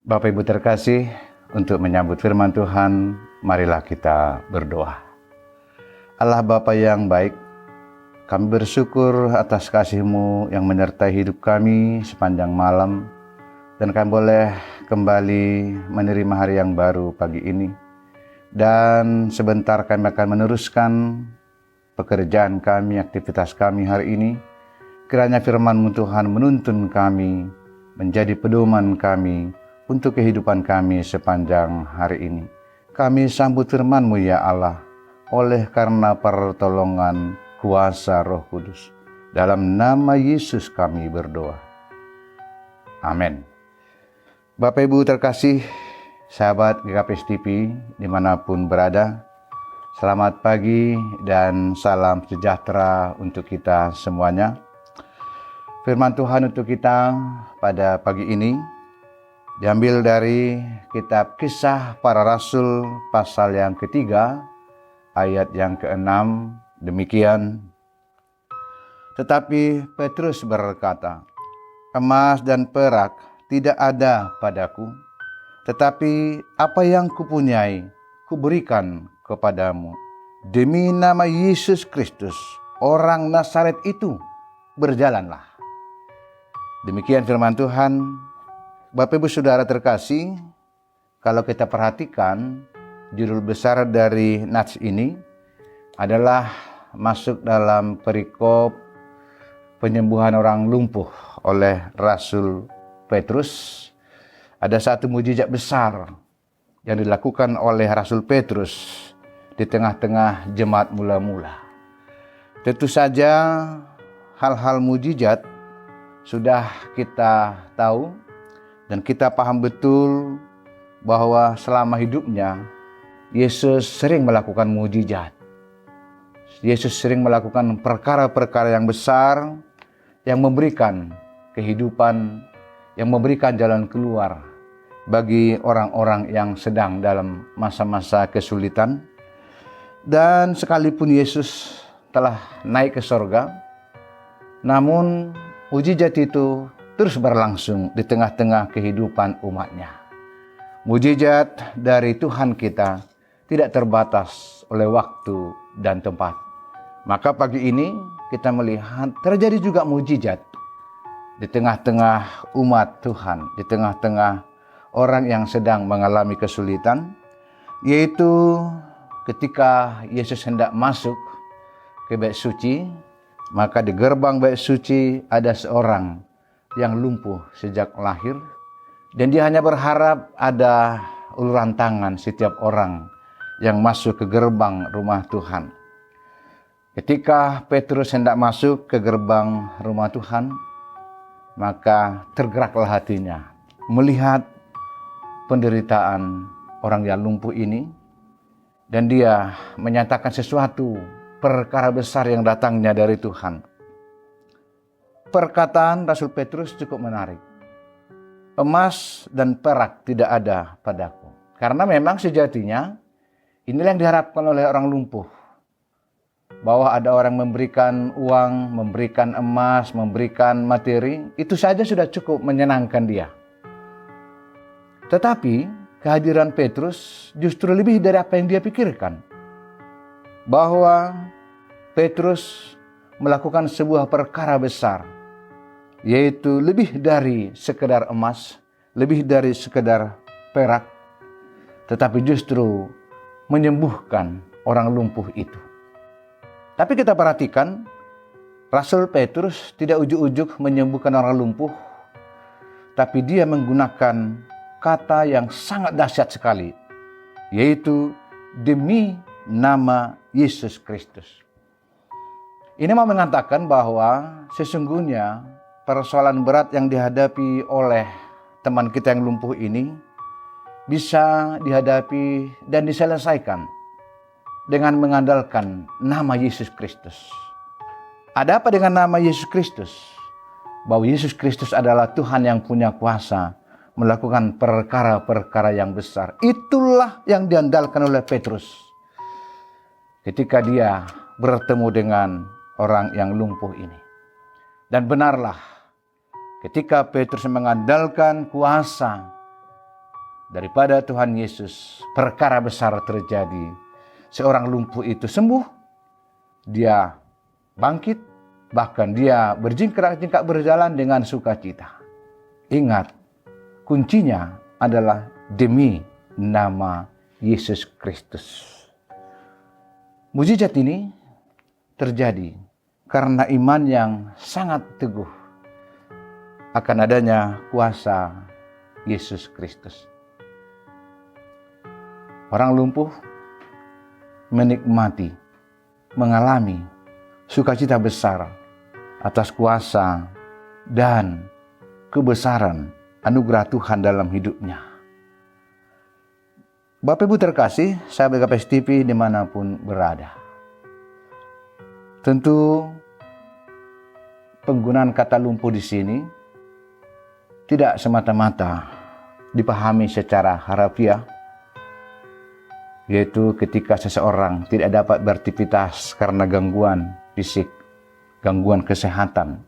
Bapak Ibu terkasih, untuk menyambut firman Tuhan, marilah kita berdoa. Allah Bapa yang baik, kami bersyukur atas kasih-Mu yang menyertai hidup kami sepanjang malam, dan kami boleh kembali menerima hari yang baru pagi ini. Dan sebentar kami akan meneruskan pekerjaan kami, aktivitas kami hari ini. Kiranya firman-Mu Tuhan menuntun kami, menjadi pedoman kami, untuk kehidupan kami sepanjang hari ini. Kami sambut firman-Mu ya Allah, oleh karena pertolongan kuasa Roh Kudus. Dalam nama Yesus kami berdoa. Amin. Bapak Ibu terkasih, sahabat GKPS TV dimanapun berada, selamat pagi dan salam sejahtera untuk kita semuanya. Firman Tuhan untuk kita pada pagi ini diambil dari kitab Kisah Para Rasul pasal yang ketiga, ayat yang ke-6, demikian. Tetapi Petrus berkata, "Emas dan perak tidak ada padaku, tetapi apa yang kupunyai, kuberikan kepadamu. Demi nama Yesus Kristus, orang Nazaret itu, berjalanlah." Demikian firman Tuhan. Bapak Ibu Saudara terkasih, kalau kita perhatikan judul besar dari nats ini adalah masuk dalam perikop penyembuhan orang lumpuh oleh Rasul Petrus. Ada satu mujizat besar yang dilakukan oleh Rasul Petrus di tengah-tengah jemaat mula-mula. Tentu saja hal-hal mujizat sudah kita tahu dan kita paham betul bahwa selama hidupnya Yesus sering melakukan mujizat. Yesus sering melakukan perkara-perkara yang besar yang memberikan kehidupan, yang memberikan jalan keluar bagi orang-orang yang sedang dalam masa-masa kesulitan. Dan sekalipun Yesus telah naik ke sorga, namun mujizat itu terus berlangsung di tengah-tengah kehidupan umatnya. Mujizat dari Tuhan kita tidak terbatas oleh waktu dan tempat. Maka pagi ini kita melihat terjadi juga mujizat di tengah-tengah umat Tuhan, di tengah-tengah orang yang sedang mengalami kesulitan, yaitu ketika Yesus hendak masuk ke bait suci, maka di gerbang bait suci ada seorang yang lumpuh sejak lahir, dan dia hanya berharap ada uluran tangan setiap orang yang masuk ke gerbang rumah Tuhan. Ketika Petrus hendak masuk ke gerbang rumah Tuhan, maka tergeraklah hatinya melihat penderitaan orang yang lumpuh ini, dan dia menyatakan sesuatu perkara besar yang datangnya dari Tuhan. Perkataan Rasul Petrus cukup menarik. Emas dan perak tidak ada padaku. Karena memang sejatinya inilah yang diharapkan oleh orang lumpuh. Bahwa ada orang memberikan uang, memberikan emas, memberikan materi, itu saja sudah cukup menyenangkan dia. Tetapi kehadiran Petrus justru lebih dari apa yang dia pikirkan. Bahwa Petrus melakukan sebuah perkara besar, yaitu lebih dari sekedar emas, lebih dari sekedar perak, tetapi justru menyembuhkan orang lumpuh itu. Tapi kita perhatikan, Rasul Petrus tidak ujuk-ujuk menyembuhkan orang lumpuh, tapi dia menggunakan kata yang sangat dahsyat sekali, yaitu demi nama Yesus Kristus. Ini mau mengatakan bahwa sesungguhnya persoalan berat yang dihadapi oleh teman kita yang lumpuh ini bisa dihadapi dan diselesaikan dengan mengandalkan nama Yesus Kristus. Ada apa dengan nama Yesus Kristus? Bahwa Yesus Kristus adalah Tuhan yang punya kuasa melakukan perkara-perkara yang besar. Itulah yang diandalkan oleh Petrus ketika dia bertemu dengan orang yang lumpuh ini. Dan benarlah, ketika Petrus mengandalkan kuasa daripada Tuhan Yesus, perkara besar terjadi. Seorang lumpuh itu sembuh, dia bangkit, bahkan dia berjingkrak-jingkrak berjalan dengan sukacita. Ingat, kuncinya adalah demi nama Yesus Kristus. Mujizat ini terjadi karena iman yang sangat teguh akan adanya kuasa Yesus Kristus. Orang lumpuh menikmati, mengalami sukacita besar atas kuasa dan kebesaran anugerah Tuhan dalam hidupnya. Bapak Ibu terkasih, sahabat KPS TV dimanapun berada. Tentu penggunaan kata lumpuh di sini tidak semata-mata dipahami secara harafiah, yaitu ketika seseorang tidak dapat beraktivitas karena gangguan fisik, gangguan kesehatan,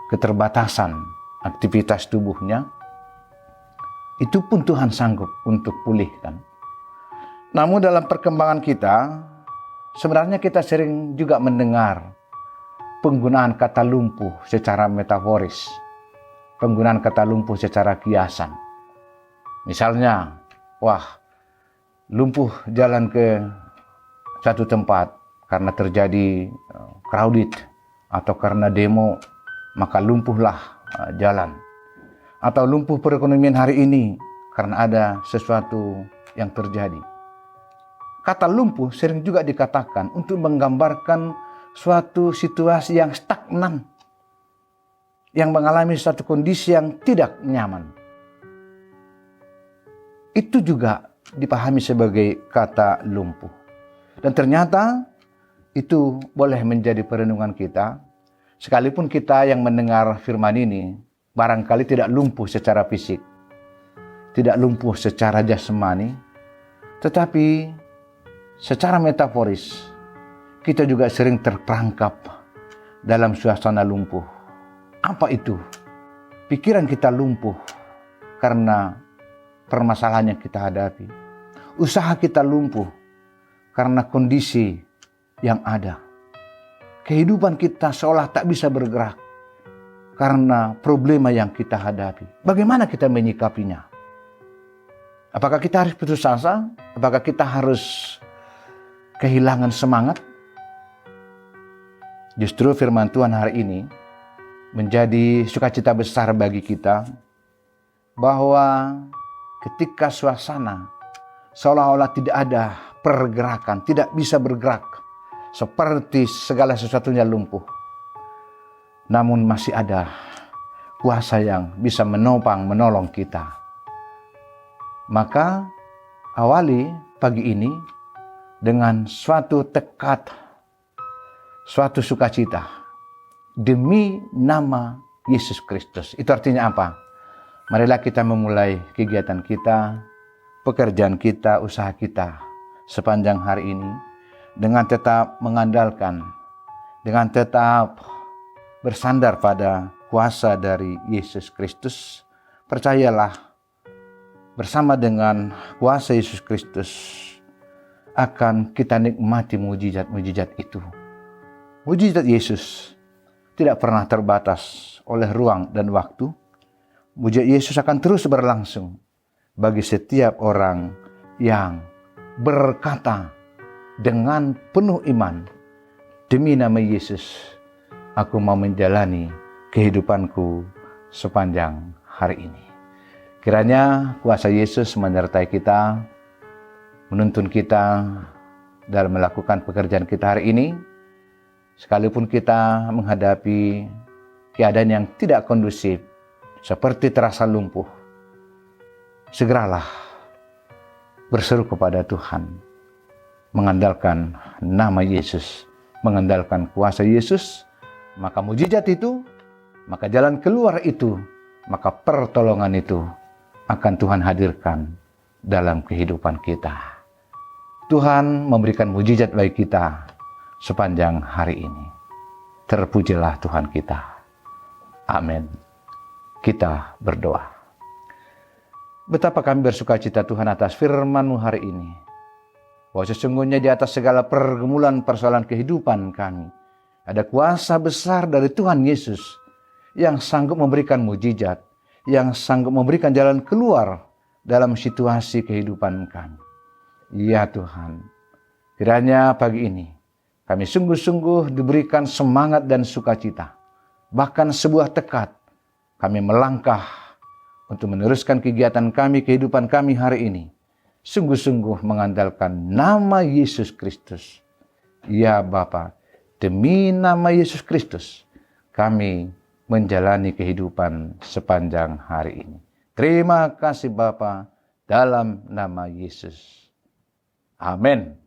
keterbatasan aktivitas tubuhnya, itu pun Tuhan sanggup untuk pulihkan. Namun dalam perkembangan kita, sebenarnya kita sering juga mendengar penggunaan kata lumpuh secara metaforis, penggunaan kata lumpuh secara kiasan. Misalnya, lumpuh jalan ke satu tempat karena terjadi crowded atau karena demo, maka lumpuhlah jalan. Atau lumpuh perekonomian hari ini karena ada sesuatu yang terjadi. Kata lumpuh sering juga dikatakan untuk menggambarkan suatu situasi yang stagnan, yang mengalami suatu kondisi yang tidak nyaman. Itu juga dipahami sebagai kata lumpuh. Dan ternyata itu boleh menjadi perenungan kita, sekalipun kita yang mendengar firman ini barangkali tidak lumpuh secara fisik, tidak lumpuh secara jasmani, tetapi secara metaforis kita juga sering terperangkap dalam suasana lumpuh. Apa itu? Pikiran kita lumpuh karena permasalahan yang kita hadapi. Usaha kita lumpuh karena kondisi yang ada. Kehidupan kita seolah tak bisa bergerak karena problema yang kita hadapi. Bagaimana kita menyikapinya? Apakah kita harus putus asa? Apakah kita harus kehilangan semangat? Justru firman Tuhan hari ini menjadi sukacita besar bagi kita bahwa ketika suasana seolah-olah tidak ada pergerakan, tidak bisa bergerak, seperti segala sesuatunya lumpuh, namun masih ada kuasa yang bisa menopang, menolong kita. Maka awali pagi ini dengan suatu tekad, suatu sukacita demi nama Yesus Kristus. Itu artinya apa? Marilah kita memulai kegiatan kita, pekerjaan kita, usaha kita sepanjang hari ini dengan tetap mengandalkan, dengan tetap bersandar pada kuasa dari Yesus Kristus. Percayalah, bersama dengan kuasa Yesus Kristus akan kita nikmati mujizat-mujizat itu. Mujizat Yesus tidak pernah terbatas oleh ruang dan waktu. Mujizat Yesus akan terus berlangsung bagi setiap orang yang berkata dengan penuh iman, demi nama Yesus, aku mau menjalani kehidupanku sepanjang hari ini. Kiranya kuasa Yesus menyertai kita, menuntun kita dalam melakukan pekerjaan kita hari ini, sekalipun kita menghadapi keadaan yang tidak kondusif, seperti terasa lumpuh. Segeralah berseru kepada Tuhan, mengandalkan nama Yesus, mengandalkan kuasa Yesus, maka mujizat itu, maka jalan keluar itu, maka pertolongan itu akan Tuhan hadirkan dalam kehidupan kita. Tuhan memberikan mujizat bagi kita sepanjang hari ini. Terpujilah Tuhan kita. Amin. Kita berdoa. Betapa kami bersukacita Tuhan atas firman-Mu hari ini. Bahwa sesungguhnya di atas segala pergumulan persoalan kehidupan kami, ada kuasa besar dari Tuhan Yesus yang sanggup memberikan mujizat, yang sanggup memberikan jalan keluar dalam situasi kehidupan kami. Ya Tuhan, kiranya pagi ini kami sungguh-sungguh diberikan semangat dan sukacita, bahkan sebuah tekad kami melangkah untuk meneruskan kegiatan kami, kehidupan kami hari ini, sungguh-sungguh mengandalkan nama Yesus Kristus. Ya Bapa, demi nama Yesus Kristus, kami menjalani kehidupan sepanjang hari ini. Terima kasih Bapa, dalam nama Yesus. Amin.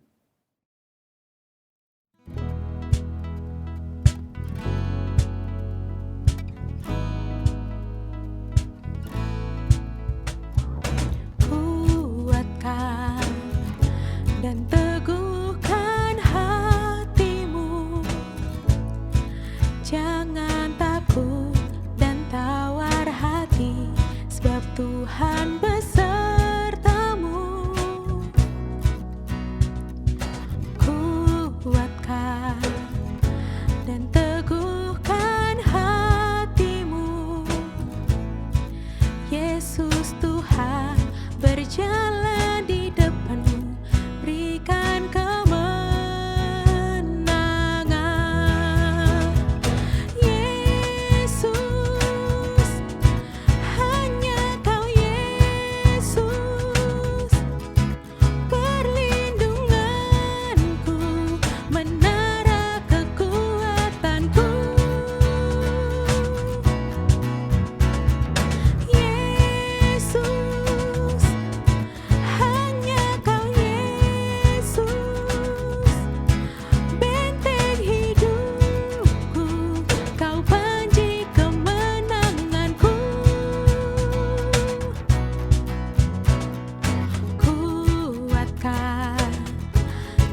Kuatkan dan teguhkan hatimu, jangan takut dan tawar hati, sebab Tuhan besertamu. Kuatkan dan teguhkan hatimu, Yesus Tuhan berjalan di depanmu, berikan kemenangan. Yesus, hanya Kau Yesus, perlindunganku, menara kekuatanku. Yesus, hanya Kau Yesus, benteng hidupku, Kau panji kemenanganku. Kuatkan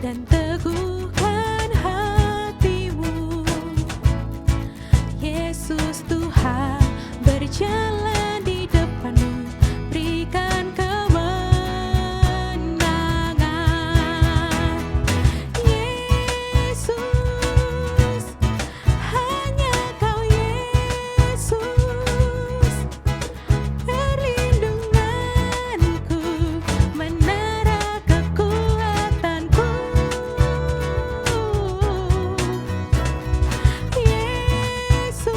dan teguhkan hatimu, Yesus Tuhan berjalan di depanmu, berikan kemenangan. Yesus, hanya Kau Yesus, perlindunganku, menara kekuatanku. Yesus,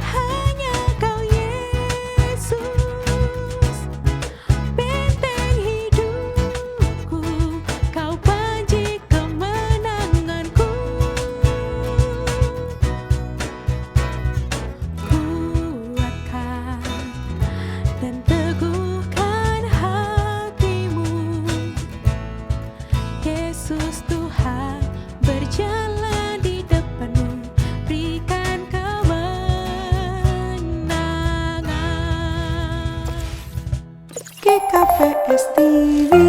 hanya Kau Yesus, benteng hidupku, Kau panji kemenanganku. Kuatkan dan teguhkan hatimu, Yesus Tuhan berjalan di depanmu, berikan kemenangan. GKPS TV.